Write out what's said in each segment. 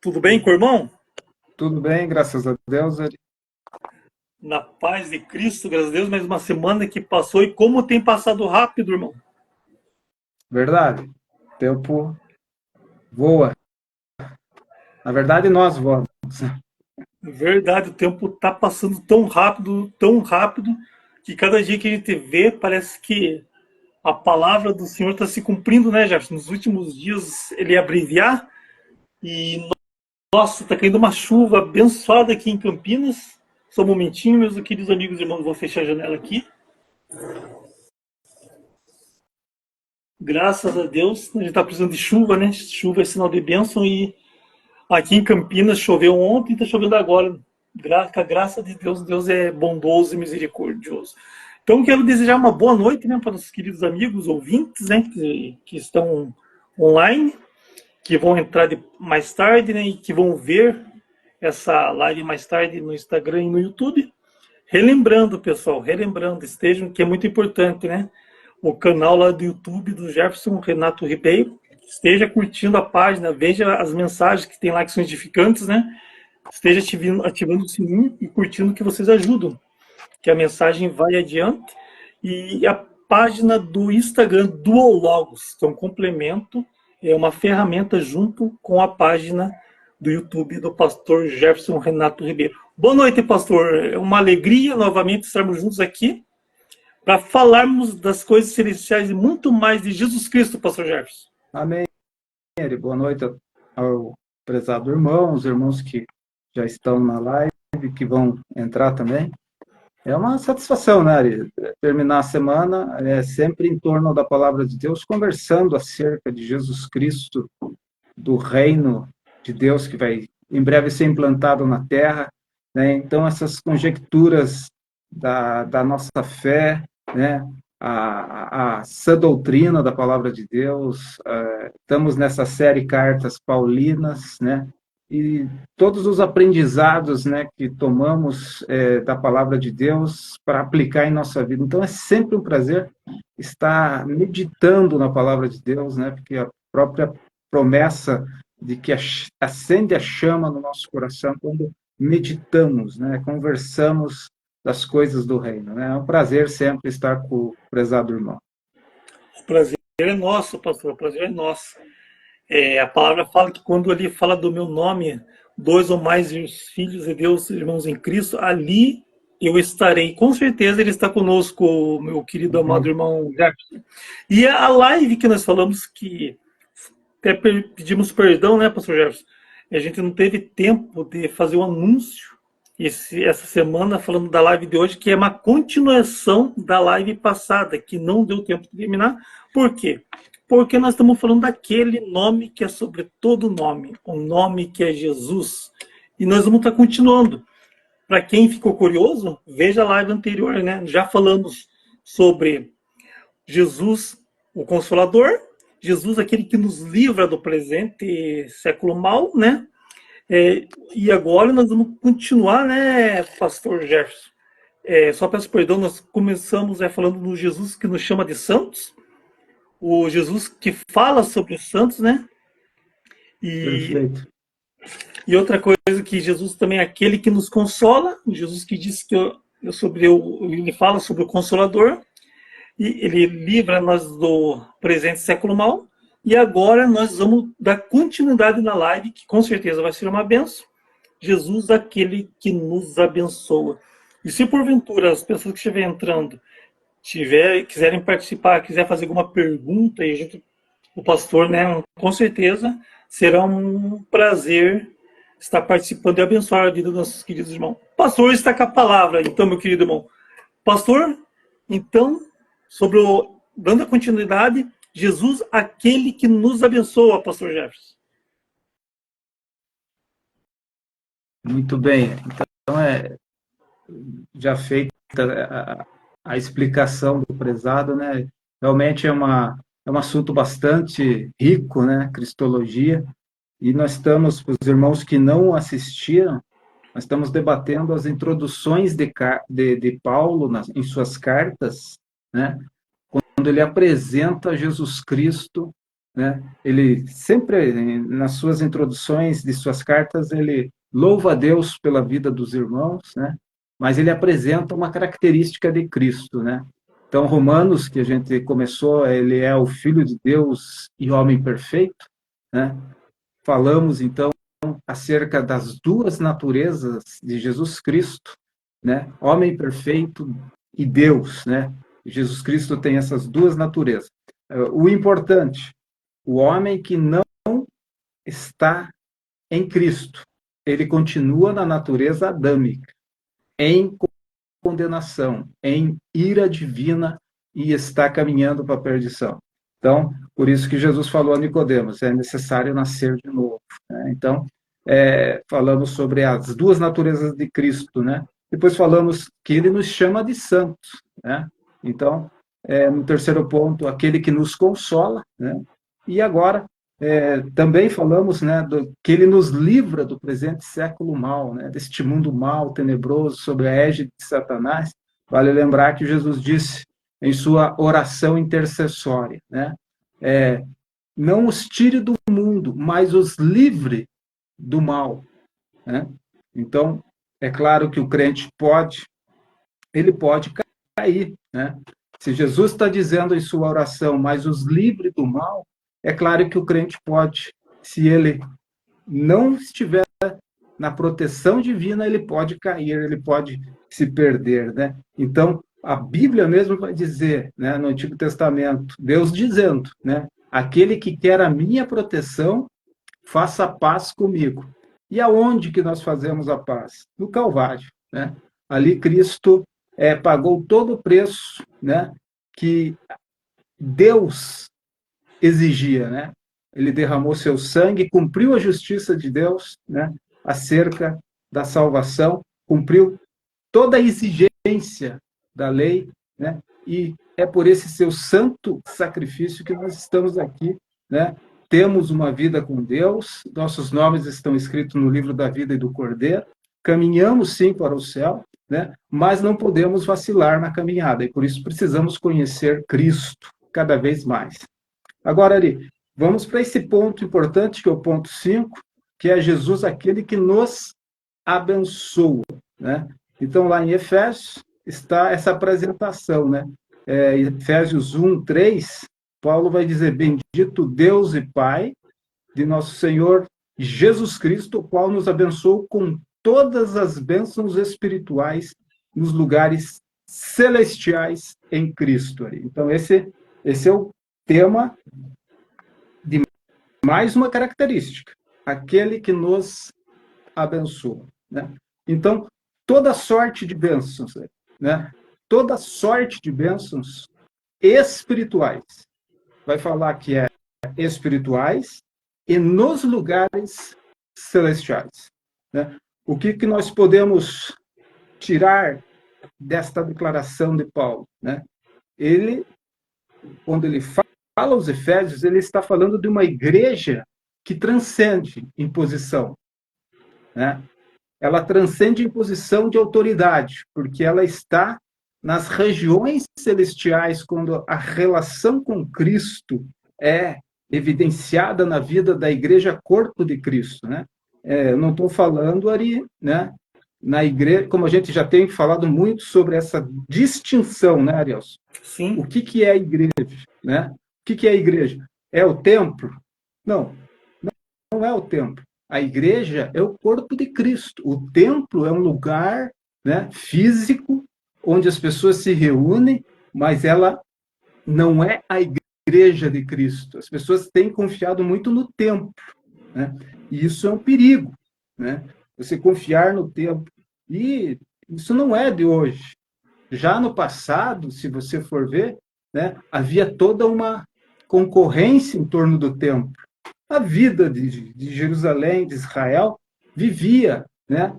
Tudo bem com o irmão? Tudo bem, graças a Deus. Na paz de Cristo, graças a Deus, mais uma semana que passou e como tem passado rápido, irmão. Verdade. O tempo voa. Na verdade, nós voamos. Verdade, o tempo tá passando tão rápido, que cada dia que a gente vê, parece que a palavra do Senhor está se cumprindo, né, Jefferson? Nos últimos dias ele ia abreviar e, nossa, tá caindo uma chuva abençoada aqui em Campinas. Só um momentinho, meus queridos amigos e irmãos, vou fechar a janela aqui. Graças a Deus, a gente tá precisando de chuva, né? Chuva é sinal de bênção e aqui em Campinas choveu ontem e está chovendo agora. Com a graça de Deus, Deus é bondoso e misericordioso. Então, quero desejar uma boa noite, né, para os queridos amigos ouvintes, né, que estão online, que vão entrar mais tarde, né, e que vão ver essa live mais tarde no Instagram e no YouTube. Relembrando, pessoal, estejam, que é muito importante, né? O canal lá do YouTube do Jefferson Renato Ribeiro. Esteja curtindo a página, veja as mensagens que tem lá que são edificantes, né? Esteja ativando o sininho e curtindo, que vocês ajudam, que a mensagem vai adiante. E a página do Instagram Duologos, que é um complemento, é uma ferramenta junto com a página do YouTube do pastor Jefferson Renato Ribeiro. Boa noite, pastor. É uma alegria novamente estarmos juntos aqui para falarmos das coisas celestiais e muito mais de Jesus Cristo, pastor Jefferson. Amém. Boa noite ao prezado irmão, os irmãos que já estão na live, que vão entrar também. É uma satisfação, né, Ari? Terminar a semana sempre em torno da palavra de Deus, conversando acerca de Jesus Cristo, do reino de Deus que vai em breve ser implantado na Terra, né? Então, essas conjecturas da nossa fé, né? A sã doutrina da palavra de Deus, estamos nessa série Cartas Paulinas, né? E todos os aprendizados, né, que tomamos da palavra de Deus para aplicar em nossa vida. Então, é sempre um prazer estar meditando na palavra de Deus, né? Porque a própria promessa de que acende a chama no nosso coração quando meditamos, né? Conversamos das coisas do reino, né? É um prazer sempre estar com o prezado irmão. O prazer é nosso, pastor, o prazer é nosso. A palavra fala que quando ele fala do meu nome, dois ou mais filhos de Deus, irmãos em Cristo, ali eu estarei. Com certeza ele está conosco, meu querido amado Uhum. irmão Jefferson. E a live que nós falamos, que até pedimos perdão, né, pastor Jefferson? A gente não teve tempo de fazer o anúncio essa semana, falando da live de hoje, que é uma continuação da live passada, que não deu tempo de terminar. Por quê? Porque nós estamos falando daquele nome que é sobre todo nome, o nome que é Jesus. E nós vamos estar continuando. Para quem ficou curioso, veja a live anterior, né? Já falamos sobre Jesus, o Consolador, Jesus, aquele que nos livra do presente século mal, né? E agora nós vamos continuar, né, pastor Jefferson? Só peço perdão, nós começamos falando do Jesus que nos chama de santos, o Jesus que fala sobre os santos, né? E, Perfeito. e outra coisa, que Jesus também é aquele que nos consola, Jesus que diz que ele fala sobre o Consolador, e ele livra nós do presente século mal. E agora nós vamos dar continuidade na live, que com certeza vai ser uma benção. Jesus, aquele que nos abençoa. E se porventura as pessoas que estiverem entrando quiserem participar, quiser fazer alguma pergunta, e o pastor, né, com certeza será um prazer estar participando e abençoar a vida dos nossos queridos irmãos. Pastor está com a palavra, então, meu querido irmão. Pastor, então, dando a continuidade, Jesus, aquele que nos abençoa, pastor Jefferson. Muito bem. Então, já feita a explicação do prezado, né? Realmente é um assunto bastante rico, né? Cristologia. E nós estamos, para os irmãos que não assistiram, nós estamos debatendo as introduções de Paulo em suas cartas, né? Quando ele apresenta Jesus Cristo né? Ele sempre, nas suas introduções de suas cartas, ele louva a Deus pela vida dos irmãos, né? Mas ele apresenta uma característica de Cristo, né? Então, Romanos, que a gente começou, ele é o Filho de Deus e homem perfeito, né? Falamos, então, acerca das duas naturezas de Jesus Cristo, né? Homem perfeito e Deus, né? Jesus Cristo tem essas duas naturezas. O importante, o homem que não está em Cristo, ele continua na natureza adâmica, em condenação, em ira divina e está caminhando para a perdição. Então, por isso que Jesus falou a Nicodemos, é necessário nascer de novo, né? Então, falamos sobre as duas naturezas de Cristo, né? Depois falamos que ele nos chama de santos, né? Então, no terceiro ponto, aquele que nos consola, né? E agora, também falamos, né, que ele nos livra do presente século mal, né, deste mundo mal, tenebroso, sob a égide de Satanás. Vale lembrar que Jesus disse em sua oração intercessória, né, não os tire do mundo, mas os livre do mal, né? Então, é claro que o crente ele pode cair, né? Se Jesus está dizendo em sua oração, mas os livre do mal, é claro que o crente pode, se ele não estiver na proteção divina, ele pode cair, ele pode se perder, né? Então, a Bíblia mesmo vai dizer, né, no Antigo Testamento, Deus dizendo, né, aquele que quer a minha proteção, faça paz comigo. E aonde que nós fazemos a paz? No Calvário, né? Ali Cristo pagou todo o preço, né, que Deus exigia, né? Ele derramou seu sangue, cumpriu a justiça de Deus, né, acerca da salvação, cumpriu toda a exigência da lei, né? E é por esse seu santo sacrifício que nós estamos aqui, né? Temos uma vida com Deus, nossos nomes estão escritos no livro da vida e do Cordeiro, caminhamos sim para o céu, né? Mas não podemos vacilar na caminhada, e por isso precisamos conhecer Cristo cada vez mais. Agora, Ari, vamos para esse ponto importante, que é o ponto 5, que é Jesus, aquele que nos abençoa, né? Então, lá em Efésios, está essa apresentação, né? Efésios 1, 3, Paulo vai dizer, bendito Deus e Pai de nosso Senhor Jesus Cristo, o qual nos abençoou com todas as bênçãos espirituais nos lugares celestiais em Cristo. Então, esse é o tema de mais uma característica, aquele que nos abençoa, né? Então, toda sorte de bênçãos, né? Toda sorte de bênçãos espirituais, vai falar que é espirituais e nos lugares celestiais, né? O que nós podemos tirar desta declaração de Paulo, né? Ele, quando ele fala aos Efésios, ele está falando de uma igreja que transcende imposição, né? Ela transcende imposição de autoridade, porque ela está nas regiões celestiais, quando a relação com Cristo é evidenciada na vida da igreja corpo de Cristo, né? Eu não estou falando ali, né, na igreja, como a gente já tem falado muito sobre essa distinção, né, Arielson? Sim. O que é a igreja, né? O que é a igreja? É o templo? Não, não é o templo. A igreja é o corpo de Cristo. O templo é um lugar, né, físico, onde as pessoas se reúnem, mas ela não é a igreja de Cristo. As pessoas têm confiado muito no templo, né? E isso é um perigo, né? Você confiar no templo. E isso não é de hoje. Já no passado, se você for ver, né, havia toda uma concorrência em torno do templo. A vida de Jerusalém, de Israel, vivia, né,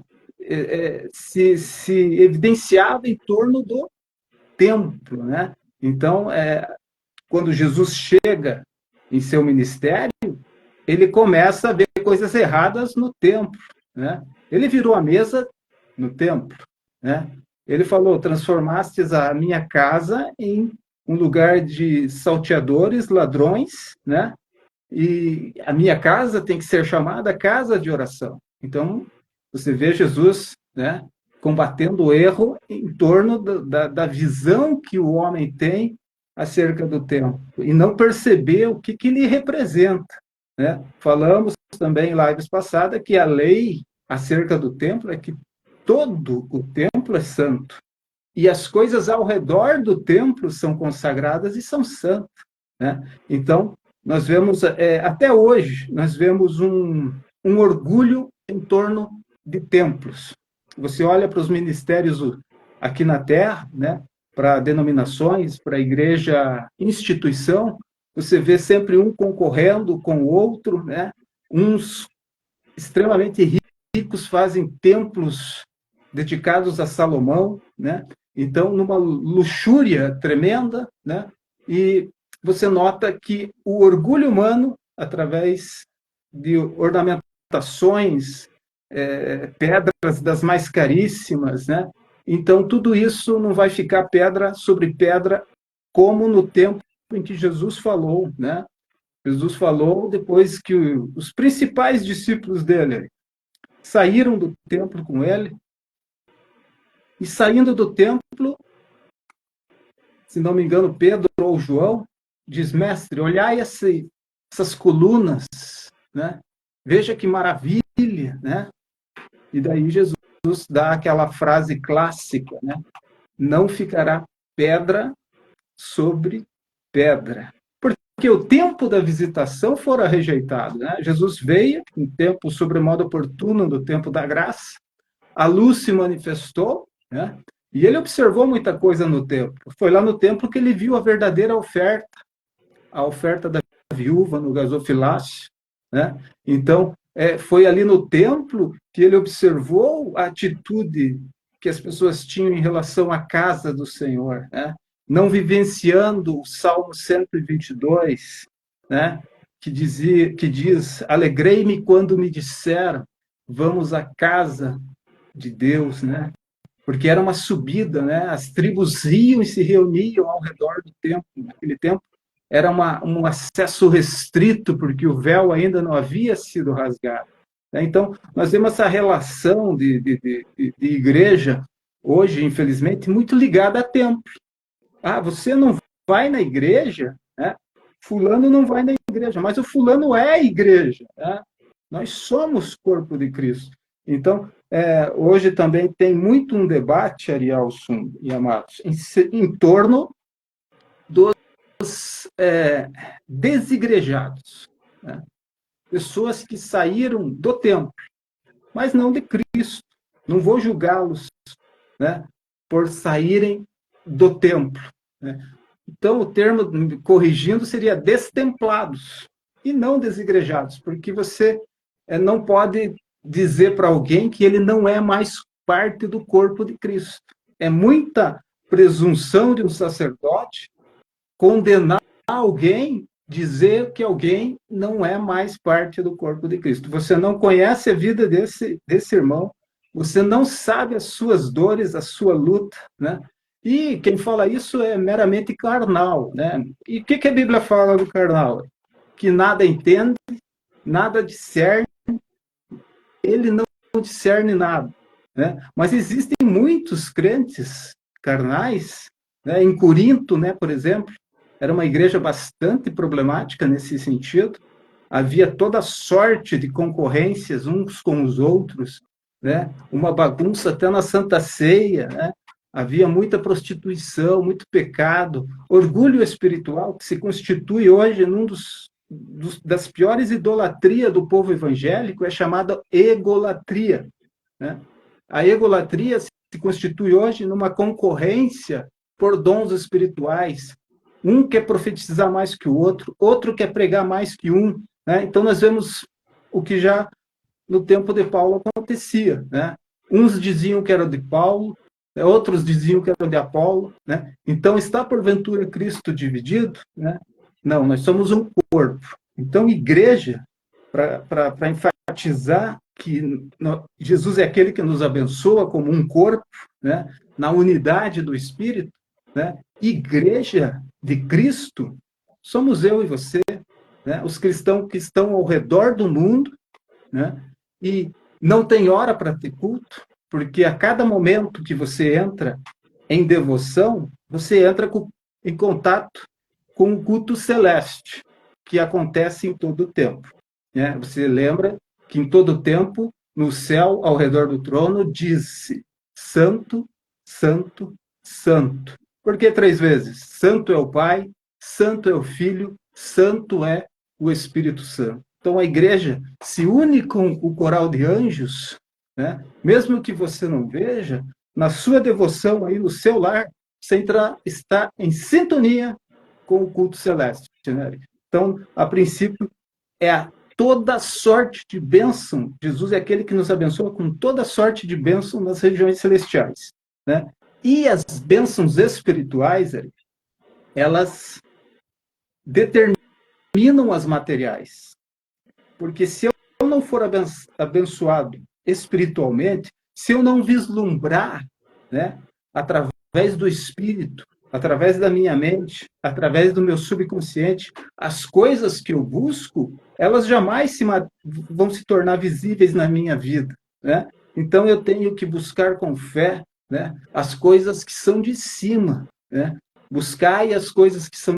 se evidenciava em torno do templo, né? Então, quando Jesus chega em seu ministério, ele começa a ver coisas erradas no templo, né? Ele virou a mesa no templo, né? Ele falou, transformastes a minha casa em um lugar de salteadores, ladrões, né? e a minha casa tem que ser chamada casa de oração. Então, você vê Jesus, né, combatendo o erro em torno da visão que o homem tem acerca do templo, e não perceber o que ele representa. Né? Falamos também em lives passadas que a lei acerca do templo é que todo o templo é santo, e as coisas ao redor do templo são consagradas e são santas. Né? Então, nós vemos, até hoje, nós vemos um orgulho em torno de templos. Você olha para os ministérios aqui na Terra, né, para denominações, para a igreja instituição, você vê sempre um concorrendo com o outro, né? Uns extremamente ricos fazem templos dedicados a Salomão, né? Então, numa luxúria tremenda, né? E você nota que o orgulho humano, através de ornamentações, pedras das mais caríssimas, né? Então, tudo isso não vai ficar pedra sobre pedra, como no tempo em que Jesus falou, né? Jesus falou depois que os principais discípulos dele saíram do templo com ele, e saindo do templo, se não me engano, Pedro ou João, diz, mestre, olhai essas colunas, né? Veja que maravilha, né? E daí Jesus dá aquela frase clássica, né? Não ficará pedra sobre pedra. Porque o tempo da visitação fora rejeitado, né? Jesus veio, um tempo sobremodo oportuno, do tempo da graça, a luz se manifestou, né? E ele observou muita coisa no templo. Foi lá no templo que ele viu a verdadeira oferta, a oferta da viúva no gasofilácio, né? Então, foi ali no templo que ele observou a atitude que as pessoas tinham em relação à casa do Senhor, né? Não vivenciando o Salmo 122, né? Que diz, alegrei-me quando me disseram, vamos à casa de Deus, né? Porque era uma subida, né? As tribos iam e se reuniam ao redor do templo. Naquele tempo era um acesso restrito, porque o véu ainda não havia sido rasgado. Então, nós vemos essa relação de igreja, hoje, infelizmente, muito ligada a templo. Ah, você não vai na igreja, né? Fulano não vai na igreja, mas o fulano é a igreja. Né? Nós somos corpo de Cristo. Então, hoje também tem muito um debate, Arielson e amados, em torno dos desigrejados. Né? Pessoas que saíram do templo, mas não de Cristo. Não vou julgá-los, né, por saírem do templo. Né? Então, o termo, corrigindo, seria destemplados, e não desigrejados, porque você não pode dizer para alguém que ele não é mais parte do corpo de Cristo. É muita presunção de um sacerdote condenar alguém, dizer que alguém não é mais parte do corpo de Cristo. Você não conhece a vida desse irmão, você não sabe as suas dores, a sua luta, né? E quem fala isso é meramente carnal, né? E o que a Bíblia fala do carnal? Que nada entende, nada discerne, ele não discerne nada, né? Mas existem muitos crentes carnais, né? Em Corinto, né, por exemplo, era uma igreja bastante problemática nesse sentido. Havia toda sorte de concorrências uns com os outros, né? Uma bagunça até na Santa Ceia, né? Havia muita prostituição, muito pecado, orgulho espiritual, que se constitui hoje num das piores idolatrias do povo evangélico, é chamada egolatria. Né? A egolatria se constitui hoje numa concorrência por dons espirituais. Um quer profetizar mais que o outro, outro quer pregar mais que um. Né? Então, nós vemos o que já no tempo de Paulo acontecia. Né? Uns diziam que era de Paulo, outros diziam que era de Apolo. Né? Então, está porventura Cristo dividido? Né? Não, nós somos um corpo. Então, igreja, para enfatizar que Jesus é aquele que nos abençoa como um corpo, né? Na unidade do Espírito, né? Igreja de Cristo somos eu e você, né? Os cristãos que estão ao redor do mundo, né? E não tem hora para ter culto, porque a cada momento que você entra em devoção, você entra em contato com o culto celeste, que acontece em todo o tempo, né? Você lembra que em todo o tempo, no céu, ao redor do trono, diz-se: Santo, Santo, Santo. Por que 3 vezes? Santo é o Pai, Santo é o Filho, Santo é o Espírito Santo. Então a igreja se une com o coral de anjos, né? Mesmo que você não veja, na sua devoção aí no seu lar, você está em sintonia com o culto celeste, né? Então, a princípio, toda sorte de bênção. Jesus é aquele que nos abençoa com toda sorte de bênção nas regiões celestiais, né? E as bênçãos espirituais, elas determinam as materiais. Porque se eu não for abençoado espiritualmente, se eu não vislumbrar, né, através do Espírito, através da minha mente, através do meu subconsciente, as coisas que eu busco, elas jamais vão se tornar visíveis na minha vida, né? Então eu tenho que buscar com fé, né, as coisas que são de cima, né? Buscai as coisas que são